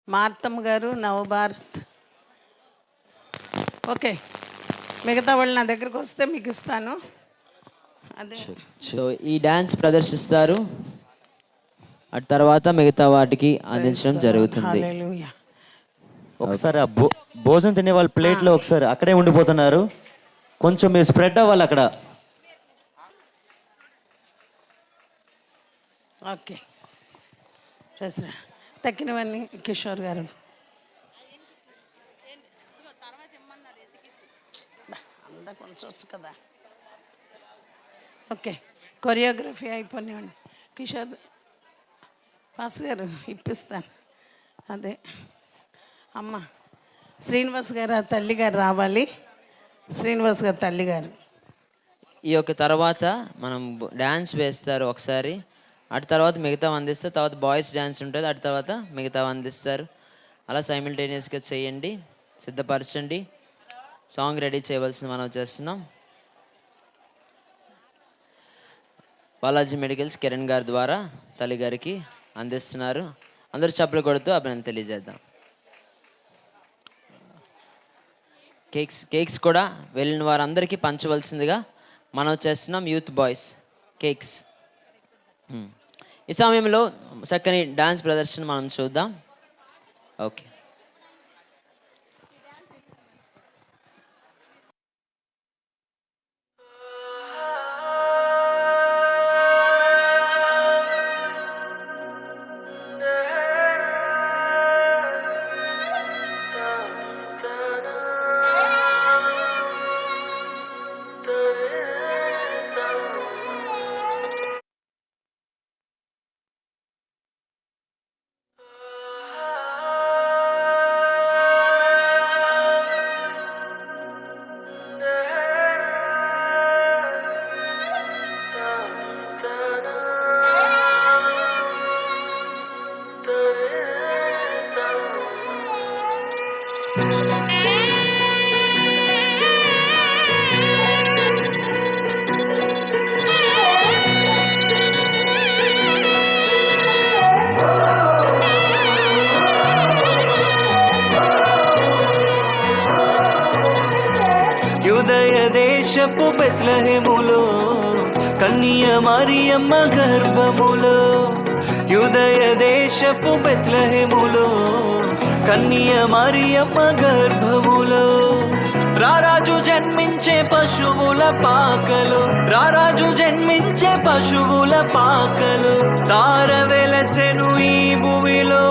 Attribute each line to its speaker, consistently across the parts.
Speaker 1: మార్తమ్మ గారు, నవభారత్. ఓకే, మిగతా వాళ్ళు నా దగ్గరకు వస్తే మీకు ఇస్తాను. అదే
Speaker 2: సో ఈ డ్యాన్స్ ప్రదర్శిస్తారు, అటు తర్వాత మిగతా వాటికి అందించడం జరుగుతుంది.
Speaker 1: హల్లెలూయా.
Speaker 3: ఒకసారి ఆ భోజనం తినే వాళ్ళ ప్లేట్లో ఒకసారి అక్కడే ఉండిపోతున్నారు, కొంచెం మీరు స్ప్రెడ్ అవ్వాలి అక్కడ.
Speaker 1: ఓకే, తక్కినవన్నీ కిషోర్ గారు. అంతా కొంచెం వచ్చు కదా. ఓకే, కొరియోగ్రఫీ అయిపోయినాయండి. కిషోర్ పాస్ గారు ఇప్పిస్తాను. అదే అమ్మ శ్రీనివాస్ గారు, ఆ తల్లి గారు రావాలి. శ్రీనివాస్ గారు తల్లి గారు
Speaker 2: ఈ యొక్క తర్వాత మనం డ్యాన్స్ వేస్తారు ఒకసారి, అటు తర్వాత మిగతా అందిస్తారు. తర్వాత బాయ్స్ డ్యాన్స్ ఉంటుంది, అటు తర్వాత మిగతా అందిస్తారు. అలా సైమిల్టేనియస్గా చేయండి, సిద్ధపరచండి. సాంగ్ రెడీ చేయవలసింది మనం చేస్తున్నాం. బాలాజీ మెడికల్స్ కిరణ్ గారి ద్వారా తల్లి గారికి అందిస్తున్నారు. అందరూ చప్పలు కొడుతూ అభినందన తెలియజేద్దాం. కేక్స్ కూడా వెళ్ళిన వారందరికీ పంచవలసిందిగా మనం చేస్తున్నాం. Youth boys cakes. ఈ సమయంలో చక్కని డాన్స్ ప్రదర్శన మనం చూద్దాం. ఓకే,
Speaker 4: దేశపు బెత్లెహేములో కన్య మరియమ్మ గర్భములో, యూదయ దేశపు బెత్లెహేములో కన్య మరియమ్మ గర్భములో, రారాజు జన్మించే పశువుల పాకలు, రారాజు జన్మించే పశువుల పాకలు, తార వెలసెను ఈ భూమిలో.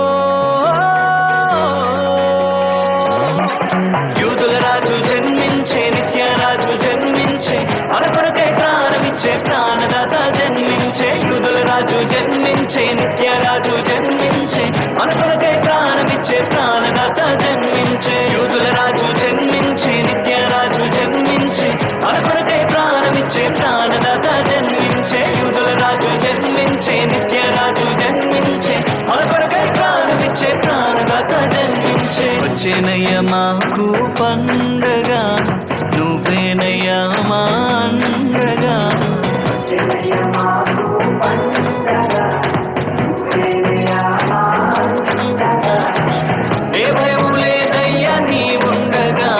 Speaker 4: యూదుల రాజు జన్మించే, నిత్యరాజు జన్మించే, మన కొరకై ప్రాణమిచ్చే ప్రాణదాత జన్మించే. యూదుల రాజు జన్మించే, నిత్యరాజు జన్మించే, మన కొరకై ప్రాణమిచ్చే ప్రాణదాత జన్మించే. యూదుల రాజు జన్మించే, నిత్యరాజు జన్మించే, మన కొరకై ప్రాణమిచ్చే ప్రాణదాత జన్మించే. యూదుల రాజు జన్మించే, నిత్యరాజు జన్మించే, మన కొరకై ప్రాణమిచ్చే ప్రాణదాత జన్మించే. వచ్చేనయ్య మాకు పండగ, నువ్వేనయ్యా మా అండగా. ఏ భయము లేదయ్యా నీ ఉండగా,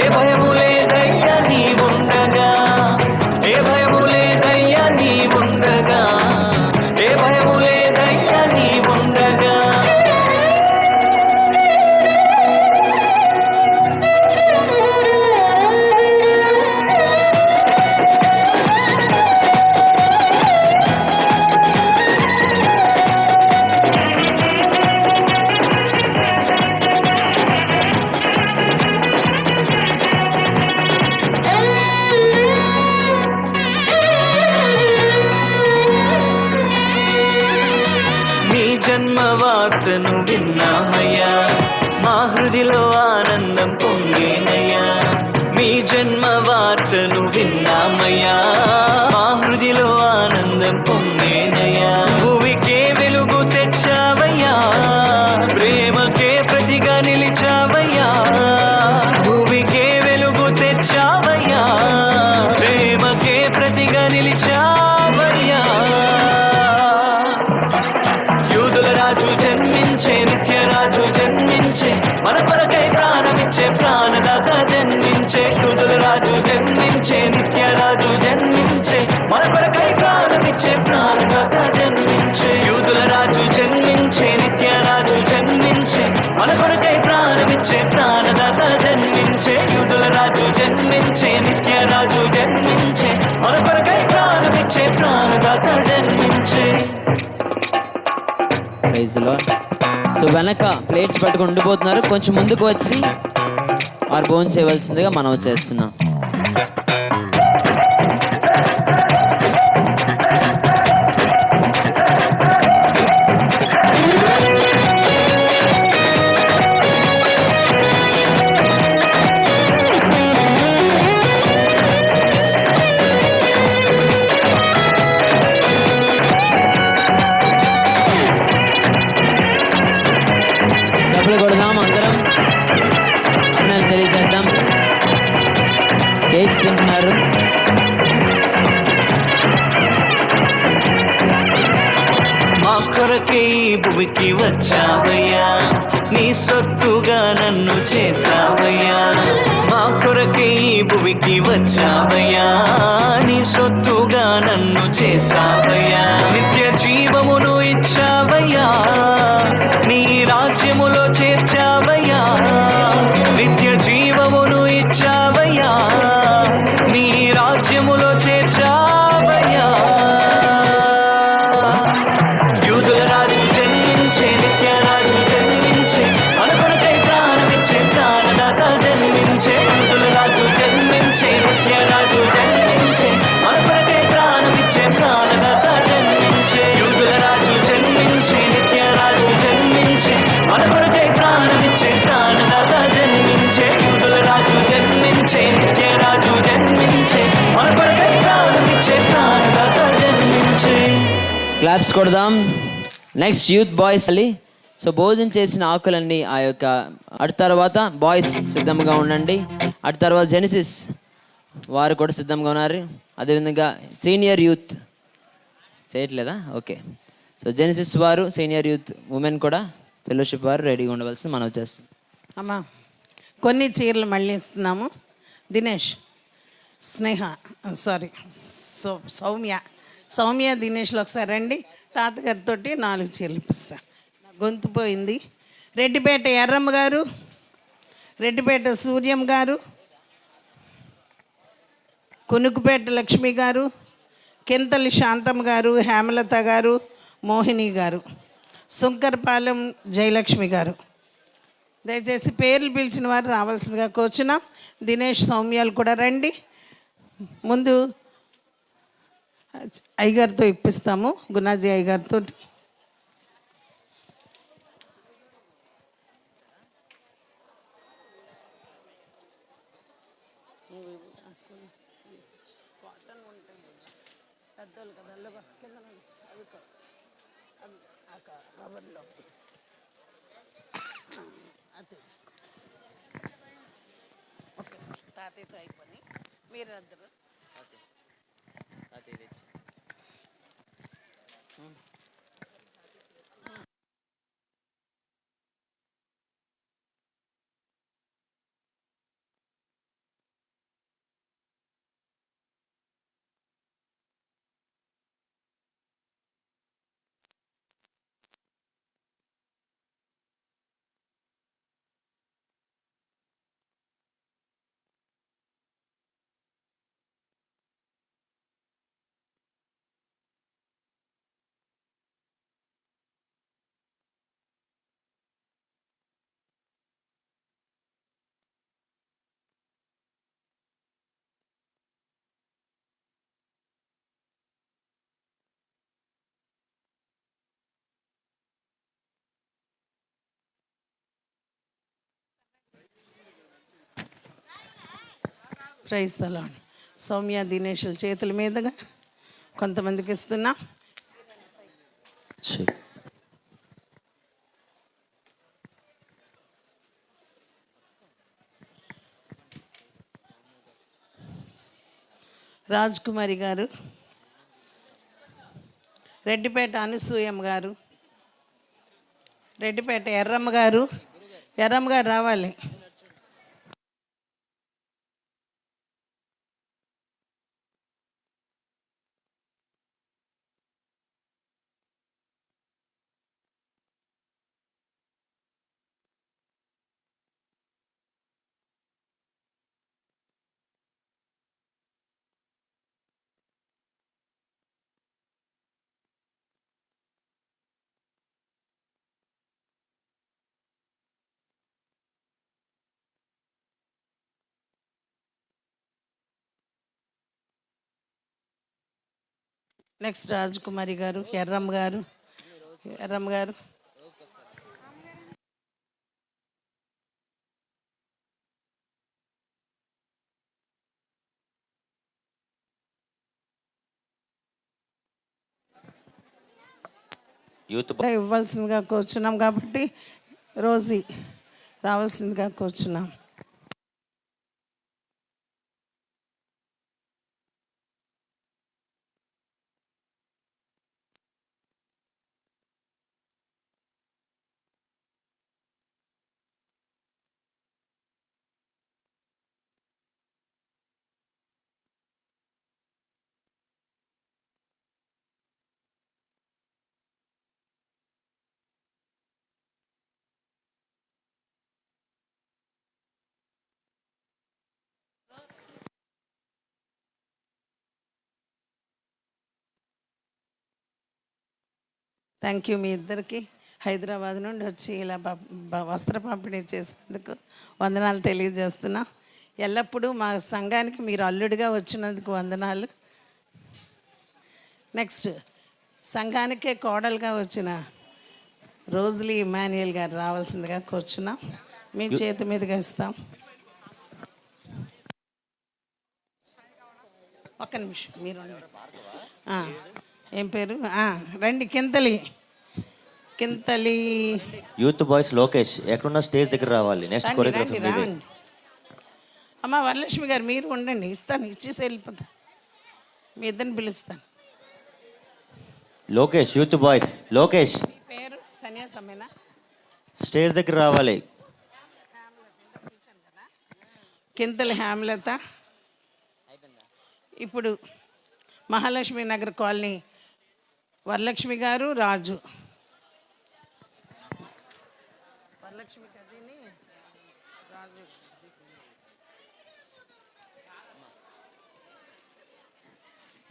Speaker 4: ఏ భయము లేదయ్యా నీ ఉండగా, ఏ భయము లేదయ్యా నీ ఉండగా, ఏ భయము లేదయ్యా నీ ఉండగా. జన్మ వార్తను విన్నామయ్యా, మా హృదిలో ఆనందం పొంగేనయ్యా. మీ జన్మ వార్తను విన్నామయ్యా, మా హృదిలో ఆనందం పొంగేనయ్యా. భూమికే వెలుగు తెచ్చావయ్యా, ప్రేమకే ప్రతిగా నిలిచావయ్యా. భూమికే వెలుగు తెచ్చావయ్యా, ప్రేమకే ప్రతిగా నిలిచావయ్యా. యూదుల రాజు జన్మించే, నిత్య రాజు జన్మించే మన కొరకై ప్రాణమిచ్చే ప్రాణదాత జన్మించే యూదుల రాజు జన్మించే నిత్య రాజు జన్మించే మన కొరకై ప్రాణమిచ్చే ప్రాణదాత జన్మించే యూదుల రాజు జన్మించే నిత్య రాజు జన్మించే మన కొరకై ప్రాణమిచ్చే ప్రాణదాత జన్మించే యూదుల రాజు జన్మించే నిత్య రాజు జన్మించే మన కొరకై ప్రాణమిచ్చే ప్రాణదాత జన్మించే.
Speaker 2: Praise Lord. సో వెనక ప్లేట్స్ పట్టుకొని ఉండిపోతున్నారు, కొంచెం ముందుకు వచ్చి వారు భోజనం చేయవలసిందిగా మనం చేస్తున్నాం. కొడదాం అందరం, అన్నలు తెలియజేద్దాం. కేక్స్ తింటున్నారు.
Speaker 4: మా కొరకే ఈ భూమికి వచ్చావయ్యా, నీ సొత్తుగా నన్ను చేసావయ్యా. మా కొరకే ఈ భూమికి వచ్చావయ్యా, నీ సొత్తుగా నన్ను చేసావయ్యా. నిత్య జీవమును ఇచ్చావయ్యా, నీ రాజ్యములో చేర్చావయ్యా. నిత్య జీవమును ఇచ్చావయ్యా, నీ రాజ్యములో చేర్చావయ్యా. యూదుల రాజు జన్మించే నిత్య రాజు జన్మించే మన కొరకై ప్రాణమిచ్చే ప్రాణదాత జన్మించే యూదుల రాజు జన్మించే నిత్య రాజు జన్మించే మన కొరకై ప్రాణమిచ్చే ప్రాణదాత జన్మించే యూదుల రాజు జన్మించే నిత్య రాజు జన్మించే మన కొరకై ప్రాణమిచ్చే ప్రాణదాత జన్మించే యూదుల రాజు జన్మించే నిత్య రాజు జన్మించే మన కొరకై ప్రాణమిచ్చే ప్రాణదాత జన్మించే.
Speaker 2: క్లాప్స్ కొడదాం. Next youth boys ali. So భోజనం చేసిన ఆకులన్నీ ఆ యొక్క అటు తర్వాత బాయ్స్ సిద్ధంగా ఉండండి. అటు తర్వాత జెనిసిస్ వారు కూడా సిద్ధంగా ఉన్నారు. అదేవిధంగా సీనియర్ యూత్ చేయట్లేదా? ఓకే. సో జెనిసిస్ వారు, సీనియర్ యూత్ ఉమెన్ కూడా ఫెలోషిప్ వారు రెడీగా ఉండవలసి మనం చేస్తాం.
Speaker 1: అమ్మా కొన్ని చీరలు మళ్ళీ ఇస్తున్నాము. దినేష్, స్నేహ, సారీ సౌమ్య దినేష్లో ఒకసారి రండి. తాతగారితో 4 చీరలు ఇప్పిస్తా. గొంతు పోయింది. రెడ్డిపేట ఎర్రమ్మ గారు, రెడ్డిపేట సూర్యం గారు, కొనుకుపేట లక్ష్మి గారు, కింతలి శాంతమ్మ గారు, హేమలత గారు, మోహిని గారు, సుంకరపాలెం జయలక్ష్మి గారు. దయచేసి పేర్లు పిలిచిన వారు రావాల్సిందిగా కూర్చున్నాం. దినేష్, సౌమ్యాలు కూడా రండి. ముందు అయ్యగారితో ఇప్పిస్తాము, గుణాజీ అయ్యగారితో. తాతయ్యతో అయిపోయి మీరు అందరూ ప్రైజ్ ద లార్డ్. సౌమ్య దినేష్ల చేతుల మీదుగా కొంతమందికి ఇస్తున్నా. రాజ్ కుమారి గారు, రెడ్డిపేట అనసూయమ్మ గారు, రెడ్డిపేట ఎర్రమ్మ గారు రావాలి. నెక్స్ట్ రాజకుమారి గారు ఎర్రమ్మ గారు.
Speaker 3: యూత్
Speaker 1: ఇవ్వాల్సిందిగా కూర్చున్నాం కాబట్టి రోజీ రావాల్సిందిగా కూర్చున్నాం. థ్యాంక్ యూ మీ ఇద్దరికి. హైదరాబాద్ నుండి వచ్చి ఇలా వస్త్ర పంపిణీ చేసినందుకు వందనాలు తెలియజేస్తున్నా. ఎల్లప్పుడూ మా సంఘానికి మీరు అల్లుడిగా వచ్చినందుకు వందనాలు. నెక్స్ట్ సంఘానికే కోడలుగా వచ్చిన రోజులీ ఇమాన్యుయల్ గారు రావాల్సిందిగా కూర్చున్నాం. మీ చేతి మీదుగా ఇస్తాం. ఒక్క నిమిషం మీరు ఏం పేరు? రండి. కింతలి
Speaker 3: యూత్ బాయ్స్ లోకేష్ ఎక్కడున్న స్టేజ్ దగ్గర రావాలి. నెక్స్ట్ కొరియోగ్రఫీ మీదే.
Speaker 1: అమ్మ వరలక్ష్మి గారు మీరు ఉండండి, ఇస్తాను, ఇచ్చేసి వెళ్ళిపోతా. మీ ఇద్దరిని పిలుస్తాను.
Speaker 3: లోకేష్ యూత్ బాయ్స్ లోకేష్
Speaker 1: పేరు సన్యాసమేనా?
Speaker 3: స్టేజ్ దగ్గర రావాలి.
Speaker 1: కింతలి హేమలత. ఇప్పుడు మహాలక్ష్మి నగర్ కాలనీ వరలక్ష్మి గారు రాజు. వరలక్ష్మి కదిని రాజు.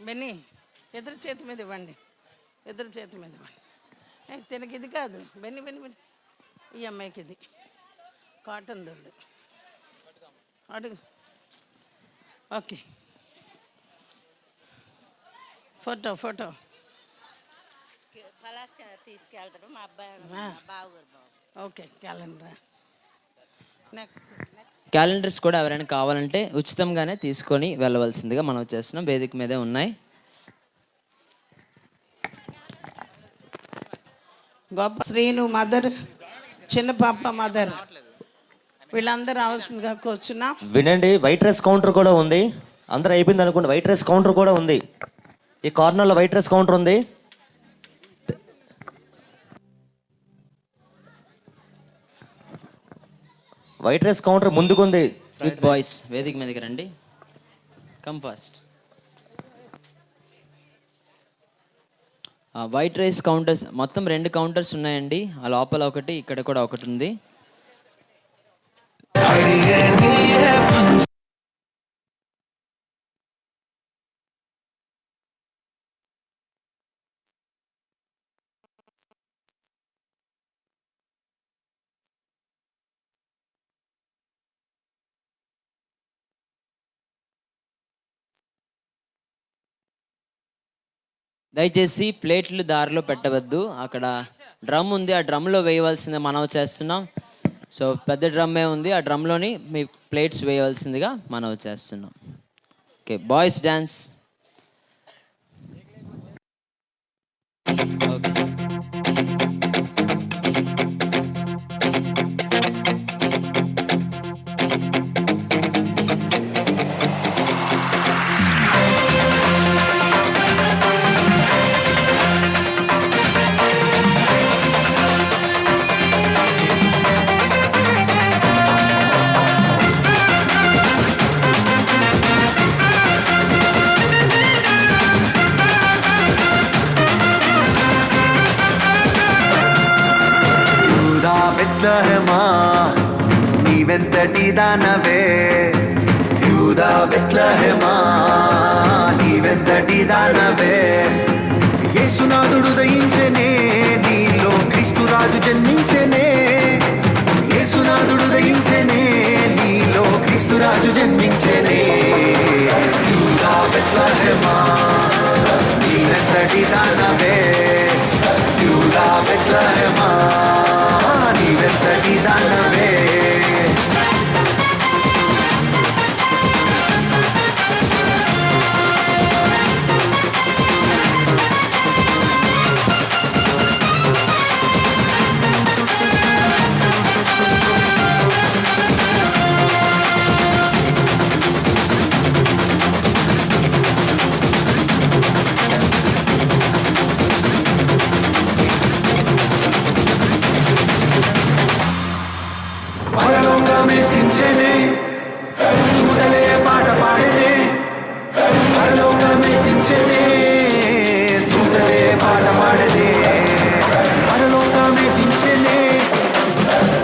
Speaker 1: బెన్నీ ఎదురు చేతి మీద ఇవ్వండి. తినకి ఇది కాదు బెన్నీ. ఈ అమ్మాయికి ఇది కాటన్ దొద్దు. అడుగు. ఓకే. ఫోటో
Speaker 5: తీసుకెళ్తాడు మా అబ్బాయి.
Speaker 1: ఓకే.
Speaker 2: క్యాలెండర్స్ కూడా ఎవరైనా కావాలంటే ఉచితంగానే తీసుకొని వెళ్ళవలసిందిగా మనం చేస్తున్నాం. వేదిక మీదే ఉన్నాయి.
Speaker 1: గొప్ప శ్రీను మదర్, చిన్న పాప మదర్, వీళ్ళందరూ రావాల్సిందిగా కూర్చున్నాం.
Speaker 3: వినండి, వైట్ రైస్ కౌంటర్ కూడా ఉంది. అందరూ అయిపోయింది అనుకోండి. వైట్ రైస్ కౌంటర్ కూడా ఉంది. ఈ కార్నర్లో వైట్ రైస్ కౌంటర్ ఉంది. వైట్ రైస్ కౌంటర్ ముందుకుంది.
Speaker 2: యూత్ బాయ్స్ వేదిక మీదకి రండి. Come fast. White rice counters మొత్తం 2 కౌంటర్స్ ఉన్నాయండి. ఆ లోపల ఒకటి, ఇక్కడ కూడా ఒకటి ఉంది. దయచేసి ప్లేట్లు దారిలో పెట్టవద్దు. అక్కడ డ్రమ్ ఉంది, ఆ డ్రమ్లో వేయవలసిందిగా మనవి చేస్తున్నాం. సో పెద్ద డ్రమ్మే ఉంది, ఆ డ్రమ్లోని మీ ప్లేట్స్ వేయవలసిందిగా మనవి చేస్తున్నాం. Okay, boys dance. ఓకే.
Speaker 4: బెత్లెహేమా నీవెంతటి దానవే యూదా బెత్లెహేమా నీవెంతటి దానవే యేసునాథుడు దయించెనే నీలో క్రీస్తు రాజు జన్మించెనే యేసునాథుడు దయించెనే నీలో క్రీస్తు రాజు జన్మించెనే యూదా బెత్లెహేమా నీవెంతటి దానవే యూదా బెత్లెహేమా నీవెంతటి దానవే పరలోకమెత్తించెనే దూతలే పాట పాడెనే పరలోకమెత్తించెనే దూతలే పాట పాడెనే పరలోకమెత్తించెనే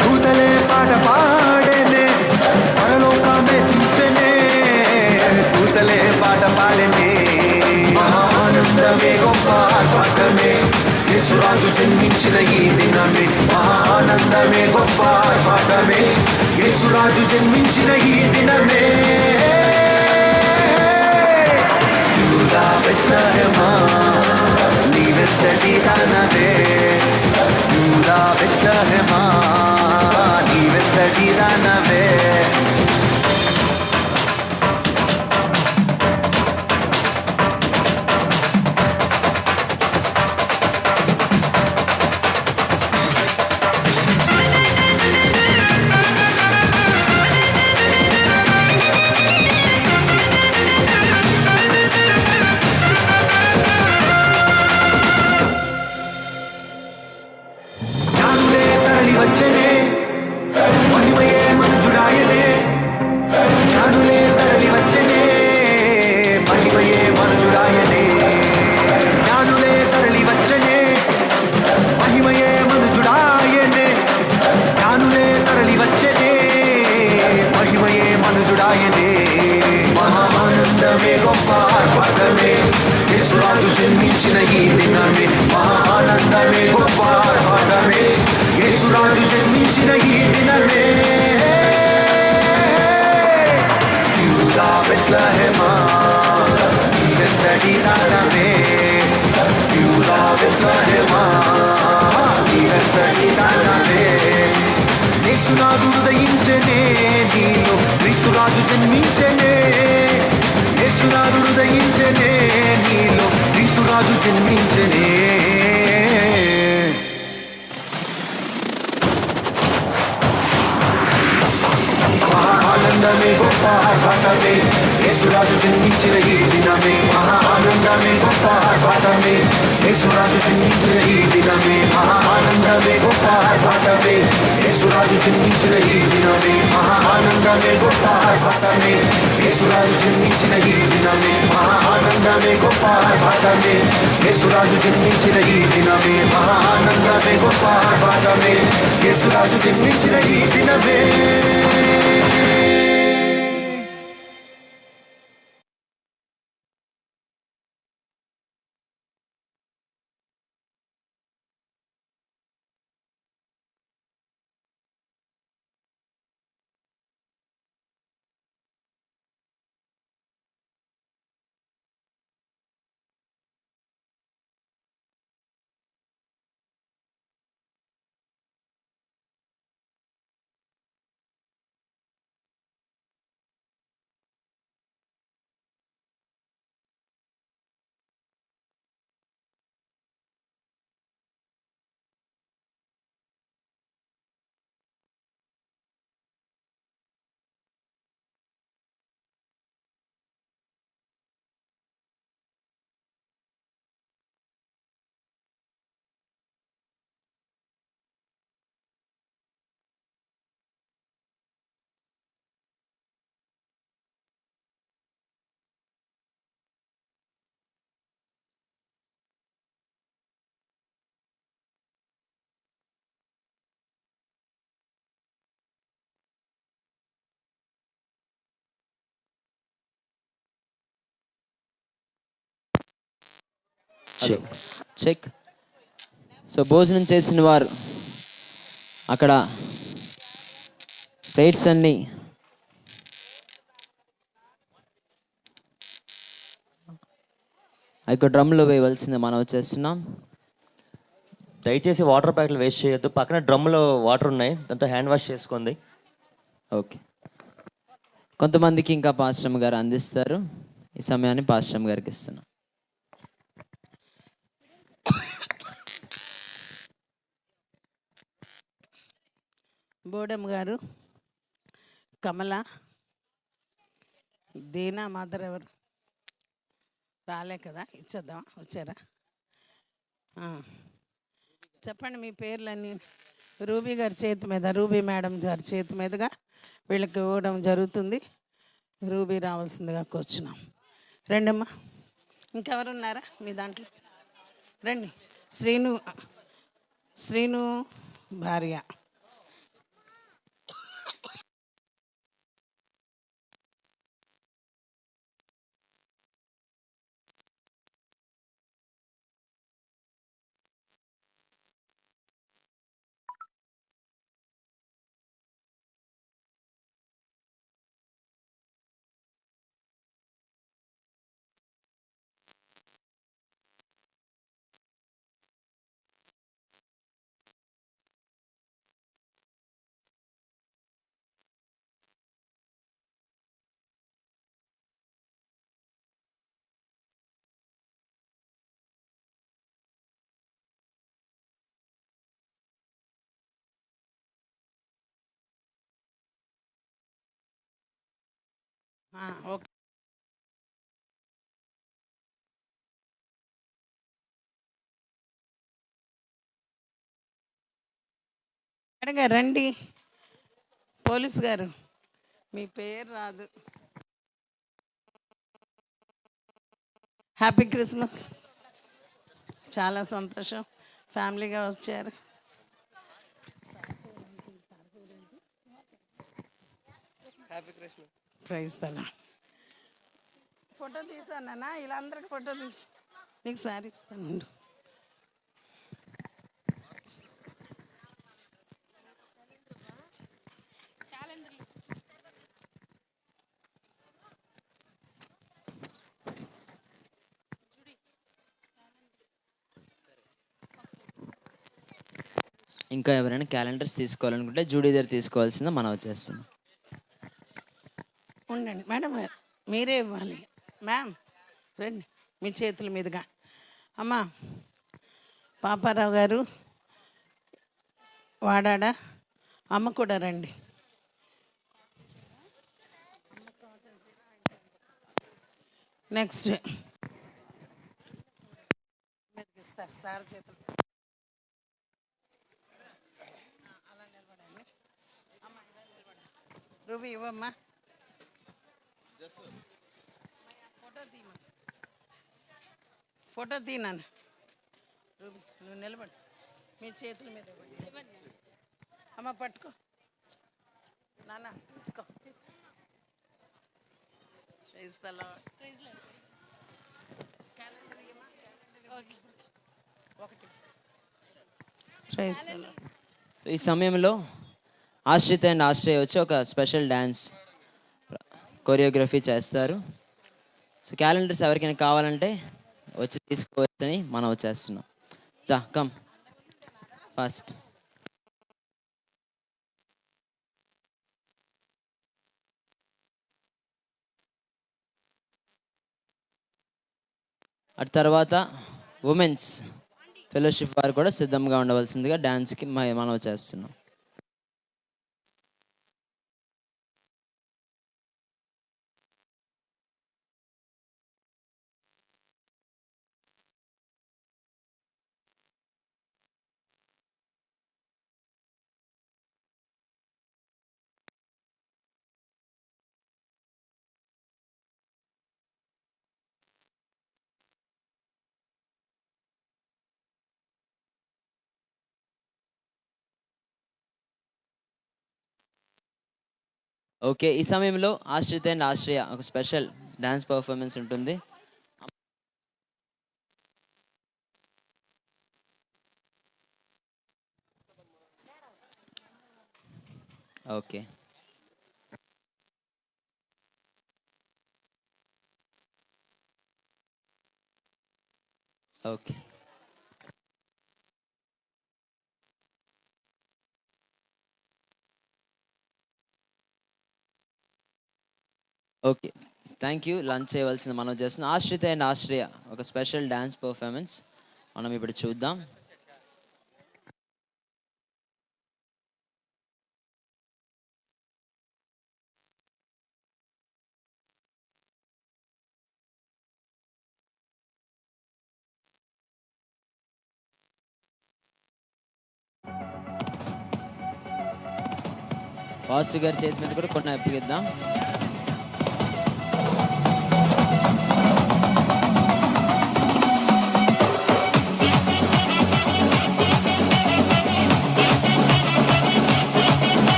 Speaker 4: దూతలే పాట పాడెనే పరలోకమెత్తించెనే దూతలే పాట పాడెనే మహానందమే గొప్ప ఆర్భాటమే యేసురాజు జన్మించిన ఈ దినమే మహానందమే గొప్ప ఆర్భాటమే యేసురాజు జన్మించిన ఈ దినమే యూదా బెత్లెహేమా నీవెంతటి దానవే యూదా బెత్లెహేమా నీవెంతటి దానవే జ్ఞానులే తరలి వచ్చెనే మహిమయే మనుజుడాయనే జ్ఞానులే తరలి వచ్చెనే మహిమయే మనుజుడాయనే జ్ఞానులే తరలి వచ్చెనే మహిమయే మనుజుడాయనే జ్ఞానులే తరలి వచ్చెనే మహిమయే మనుజుడాయనే మహానందమే గొప్ప ఆర్భాటమే యేసురాజు జన్మించిన ఈ దినమే మహానందమే గొప్ప ఆర్భాటమే యేసురాజు జన్మించిన ఈ దినమే యూదా బెత్లెహేమా నీవెంతటి దానవే యూదా బెత్లెహేమా నీవెంతటి దానవే యేసునాథుడు దయించెనే నీలో క్రీస్తు రాజు జన్మించెనే యేసునాథుడు దయించెనే నీలో క్రీస్తు రాజు జన్మించెనే మహానందమే గొప్ప ఆర్భాటమే యేసురాజు జన్మించిన ఈ దినమే మహానందమే గొప్ప ఆర్భాటమే యేసురాజు జన్మించిన ఈ దినమే మహానందమే గొప్ప ఆర్భాటమే యేసురాజు జన్మించిన ఈ దినమే మహానందమే గొప్ప ఆర్భాటమే యేసురాజు జన్మించిన ఈ దినమే మహానందమే గొప్ప ఆర్భాటమే యేసురాజు జన్మించిన ఈ దినమే మహానందమే గొప్ప ఆర్భాటమే యేసురాజు జన్మించిన ఈ దినమే
Speaker 3: చెక్
Speaker 2: చెక్. సో భోజనం చేసిన వారు అక్కడ ప్లేట్స్ అన్నీ ఆ యొక్క డ్రమ్లో వేయవలసింది మనం వచ్చేస్తున్నాం.
Speaker 3: దయచేసి వాటర్ ప్యాకెట్లు వేస్ట్ చేయొద్దు. పక్కన డ్రమ్లో వాటర్ ఉన్నాయి, దాంతో హ్యాండ్ వాష్ చేసుకోండి.
Speaker 2: ఓకే. కొంతమందికి ఇంకా పాశ్రమ్ గారు అందిస్తారు. ఈ సమయాన్ని పాశ్రమ్ గారికి ఇస్తున్నాం.
Speaker 1: బోడెమ్మ గారు, కమల, దీనా మదర్ ఎవరు రాలే కదా, ఇచ్చేద్దాం. వచ్చారా? చెప్పండి మీ పేర్లన్నీ. రూబీ గారి చేతి మీద, రూబీ మేడం గారి చేతి మీదుగా వీళ్ళకి ఇవ్వడం జరుగుతుంది. రూబీ రావాల్సిందిగా కూర్చున్నాం. రండమ్మా. ఇంకెవరున్నారా మీ దాంట్లో? రండి. శ్రీను, శ్రీను భార్య. ఓకే. మేడం గారు రండి. పోలీస్ గారు మీ పేరు రాదు. Happy Christmas. చాలా సంతోషం ఫ్యామిలీగా వచ్చారు. ప్రైజ్ తలా. ఫోటో తీసానా? ఇలా అందరికి ఫోటో తీసి నీకు సారీ ఇస్తాను.
Speaker 2: ఇంకా ఎవరైనా క్యాలెండర్స్ తీసుకోవాలనుకుంటే జూడీ దగ్గర తీసుకోవాల్సిందో మనం వచ్చేస్తున్నాం.
Speaker 1: ఉండండి మేడం గారు, మీరే ఇవ్వాలి. మ్యామ్ రండి మీ చేతుల మీదుగా. అమ్మా పాపారావు గారు, వాడాడా అమ్మ కూడా రండి. నెక్స్ట్ ఇస్తారు సార్ చేతులు. అలా నిలబడండి. అమ్మ ఇలా నిలబడండి. రూబీ ఇవ్వమ్మా. ఫోటో తీయమా. ఫోటో తీనాను. రూబీ నువ్వు నిలబడి మీ చేతుల మీద ఇవ్వండి. అమ్మ పట్టుకో నాన్న, తీసుకో.
Speaker 2: ఈ సమయంలో ఆశ్రిత అండ్ ఆశ్రయ వచ్చి ఒక స్పెషల్ డ్యాన్స్ కొరియోగ్రఫీ చేస్తారు. సో క్యాలెండర్స్ ఎవరికైనా కావాలంటే వచ్చి తీసుకోవచ్చని మనం వచ్చేస్తున్నాం. జా కమ్ ఫస్ట్. అటు తర్వాత ఉమెన్స్ ఫెలోషిప్ వారు కూడా సిద్ధంగా ఉండవలసిందిగా డ్యాన్స్కి మనం చేస్తున్నాం. ఓకే, ఈ సమయంలో ఆశ్రిత అండ్ ఆశ్రయ ఒక స్పెషల్ డాన్స్ పర్ఫార్మెన్స్ ఉంటుంది. Okay. Okay. Okay, thank you. Lunch చేయవలసింది మనం చేస్తున్నాం. ఆశ్రిత అండ్ ఆశ్రయ ఒక స్పెషల్ డ్యాన్స్ పర్ఫార్మెన్స్ మనం ఇప్పుడు చూద్దాం. వాసు గారి చేతి మీద కూడా కొన్ని అప్పగిద్దాం.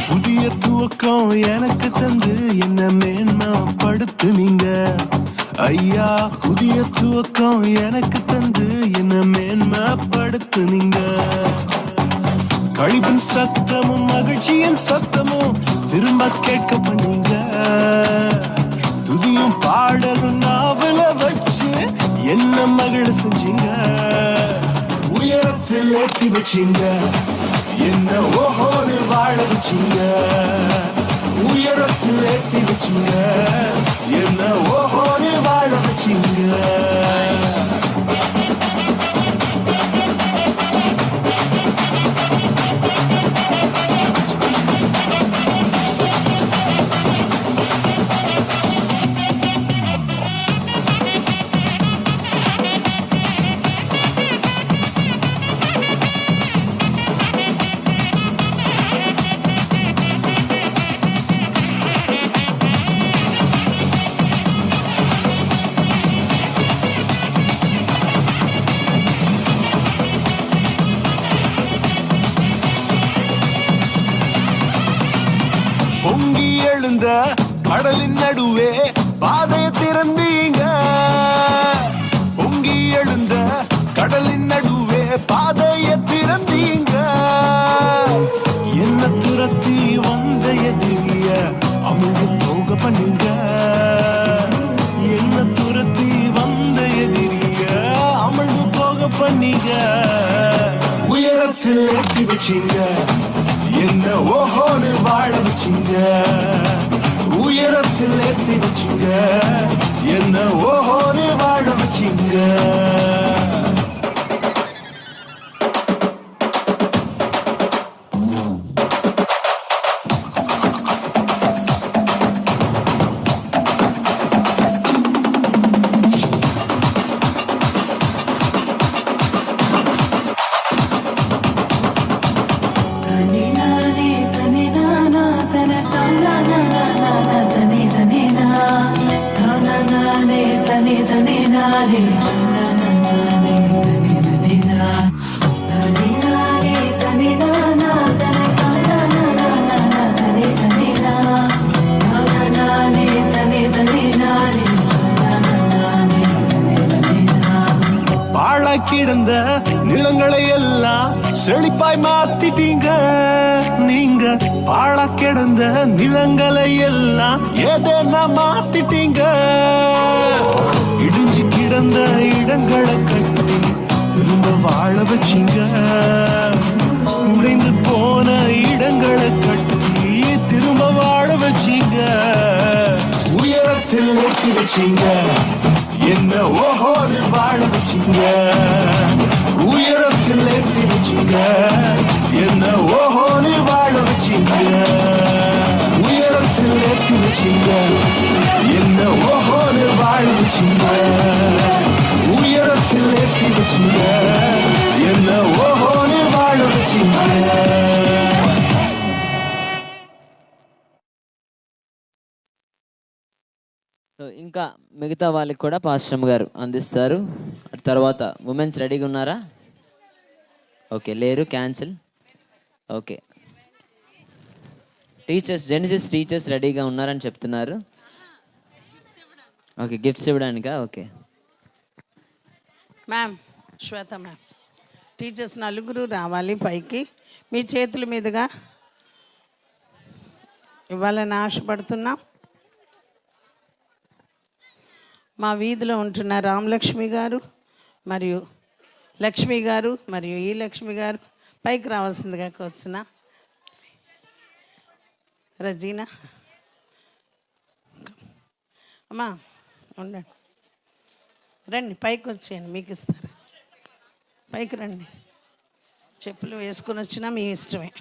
Speaker 6: புதிய துவக்கம் எனக்கு தந்து என்ன மேன்மைப்படுத்துனீங்க ஐயா. புதிய துவக்கம் எனக்கு தந்து என்ன மேன்மைப்படுத்துனீங்க. கழிப்பின் சத்தமும் மகிழ்ச்சியின் சத்தமும் திரும்ப கேட்க பண்ணீங்க. துதியும் பாடலும் நாவல வச்சு என்ன மகிழ செஞ்சீங்க. உயரத்தில் ஏற்றி வச்சீங்க, என்ன ஓஹோடு வாழ வச்சீங்க. உயரத்தில் ஏற்றி வச்சீங்க, என்ன ஓஹோடு வாழ வச்சீங்க. பொங்கி எழுந்த கடலின் நடுவே பாதைய திறந்தீங்க. பொங்கி எழுந்த கடலின் நடுவே பாதைய திறந்தீங்க. என்ன துரத்தி வந்த எதிரிய அமுது போக பண்ணீங்க. என்ன துரத்தி வந்த எதிரிய அமுது போக பண்ணீங்க. உயரத்தில் ஏற்றி வச்சீங்க, என்ன ஓஹோடு வாழ வச்சீங்க. உயரத்தில் ஏற்றி வச்சீங்க, என்ன ஓஹோடு வாழ வச்சீங்க. கிடந்த நிலங்களை எல்லாம் செழிப்பாய் மாத்திட்டீங்க. நீங்க பாழா கிடந்த நிலங்களை எல்லாம் ஏதேனா மாத்திட்டீங்க. இடிஞ்சு கிடந்த இடங்களை கட்டி திரும்ப வாழ வச்சீங்க. உடைந்து போன இடங்களை கட்டி திரும்ப வாழ வச்சீங்க. உயரத்தில் ஏற்றி வச்சீங்க, என்ன ஓஹோடு வாழ வச்சீங்க. உயரத்தில் ஏற்றி வச்சீங்க, என்ன ஓஹோடு வாழ வச்சீங்க. உயரத்தில் ஏற்றி வச்சீங்க, என்ன ஓஹோடு வாழ வச்சீங்க. உயரத்தில் ஏற்றி வச்சீங்க, என்ன ஓஹோடு வாழ வச்சீங்க.
Speaker 2: ఇంకా మిగతా వాళ్ళకి కూడా పాస్టమ్ గారు అందిస్తారు. తర్వాత ఉమెన్స్ రెడీగా ఉన్నారా? ఓకే, లేరు, cancel. Okay, teachers, Genesis teachers రెడీగా ఉన్నారని చెప్తున్నారు. ఓకే, గిఫ్ట్స్ ఇవ్వడానికా? Okay,
Speaker 1: ma'am, Shweta ma'am, teachers నలుగురు రావాలి పైకి. మీ చేతుల మీదుగా ఇవ్వాలని ఆశపడుతున్నాం. మా వీధిలో ఉంటున్న రామలక్ష్మి గారు మరియు లక్ష్మి గారు మరియు ఈ లక్ష్మి గారు పైకి రావాల్సిందిగా కూర్చున్నా. రజీనా అమ్మా ఉండండి, రండి పైకి వచ్చేయండి, మీకు ఇస్తారు. పైకి రండి, చెప్పులు వేసుకొని వచ్చినా మీ ఇష్టమే.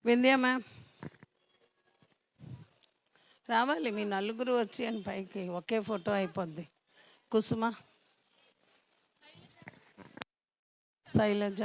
Speaker 1: వింధ్యా మ్యామ్ రావాలి, మీ నలుగురు వచ్చేయండి పైకి, ఒకే ఫోటో అయిపోద్ది. కుసుమ, శైలజ,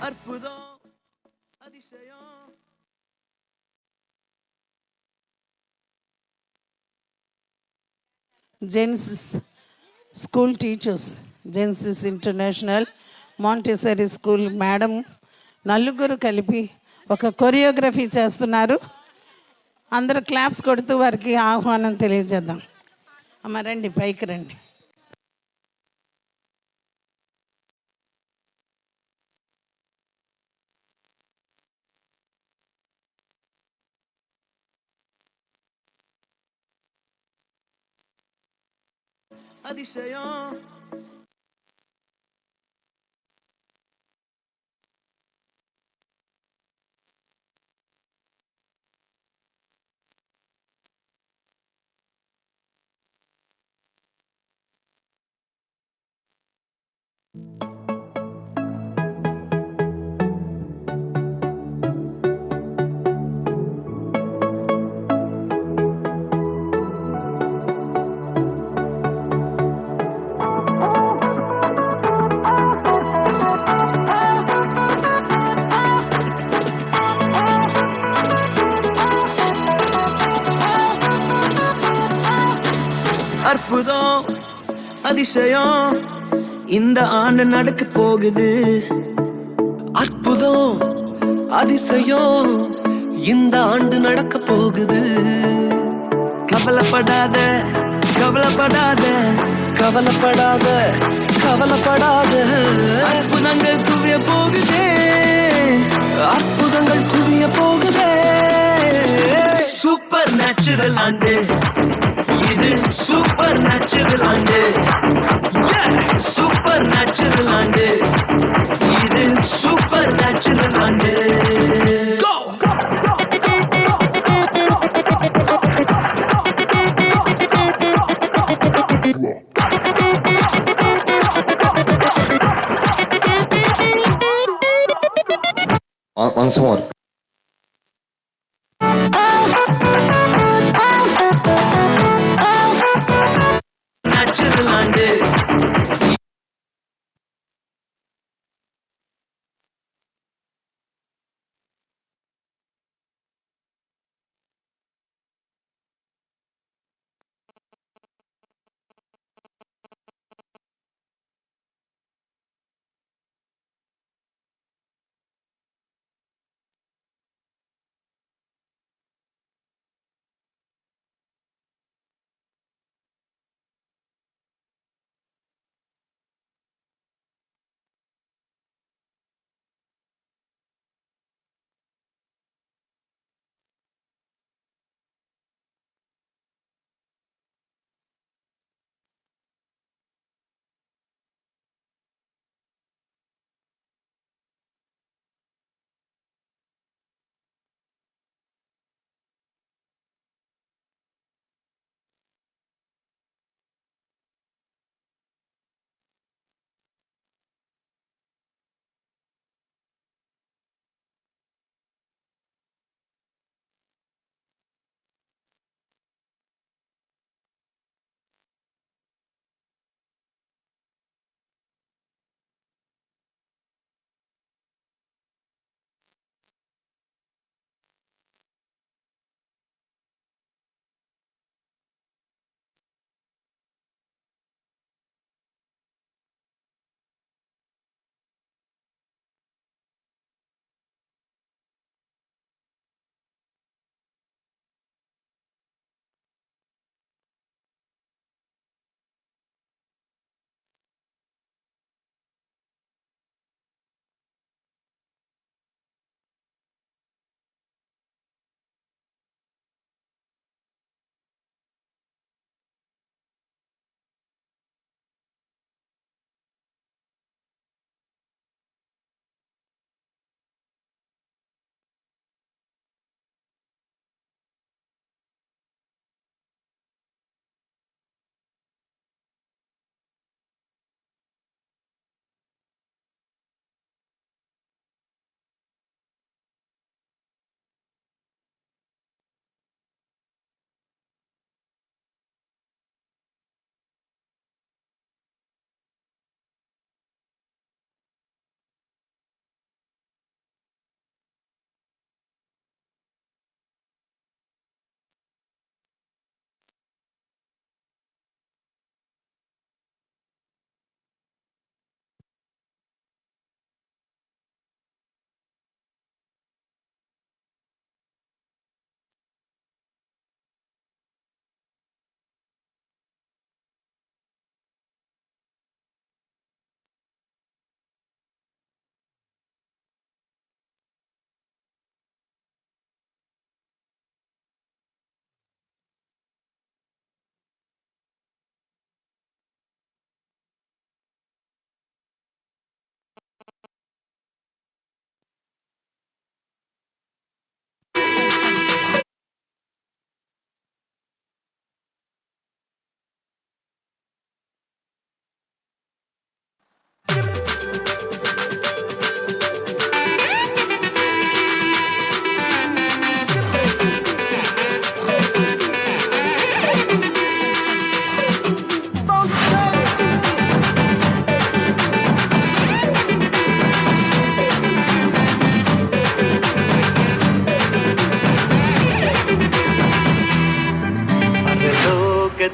Speaker 4: அற்புதம் அதிசயம்
Speaker 1: జెన్సిస్ school teachers, జెన్సిస్ international Montessori school madam నలుగురు కలిపి ఒక కొరియోగ్రఫీ చేస్తున్నారు. అందరూ క్లాప్స్ కొడుతూ వారికి ఆహ్వానం తెలియజేద్దాం. అమ్మ రండి, పైకి రండి.
Speaker 4: அதிசயம் அற்புதம் அதிசயம் இந்த ஆண்டு நடக்க போகுது. அற்புதம் அதிசயம் இந்த ஆண்டு நடக்க போகுது. கவலைப்படாத கவலைப்படாத கவலைப்படாத கவலைப்படாத அற்புதங்கள் குவிய போகுதே, அற்புதங்கள் குவிய போகுதே. சூப்பர் நேச்சுரல் ஆண்டு இது, சூப்பர் நேச்சுரல் ஆண்டு, சூப்பர் நேச்சுரல் ஆண்டு இது, சூப்பர் நேச்சுரல் ஆண்டு.
Speaker 3: Once more.
Speaker 4: நேச்சுரல் ஆண்டு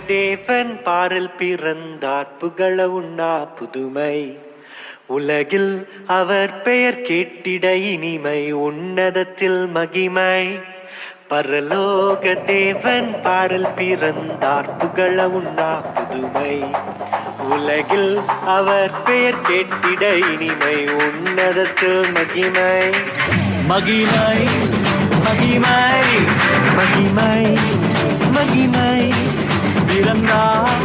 Speaker 7: தேவன் பாரில் பிறந்தார் புகழ உண்ணா புதுமை உலகில் அவர் பெயர் கேட்டிட இனிமை உன்னதத்தில் மகிமை பரலோக தேவன் பாரில் பிறந்தார் புகழ உண்ணா புதுமை உலகில் அவர் பெயர் கேட்டிட இனிமை உன்னதத்தில் மகிமை
Speaker 6: மகிமை மகிமை மகிமை மகிமை பிறந்தார்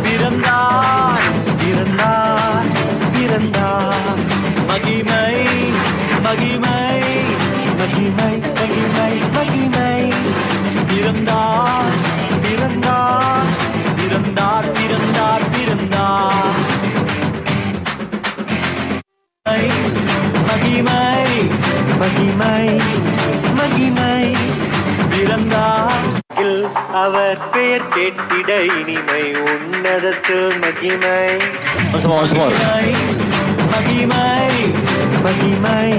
Speaker 6: பிறந்தார் பிறந்தார் பிறந்தார் மகிமை மகிமை மகிமை மகிமை மகிமை பிறந்தார் பிறந்தார் பிறந்தார் பிறந்தார் பிறந்தார் மகிமை மகிமை மகிமை பிறந்தார்
Speaker 7: அவர் பெயர் கேட்டிட இனிமை உன்னதத்தில் மகிமை
Speaker 6: மகிமை மகிமை மகிமை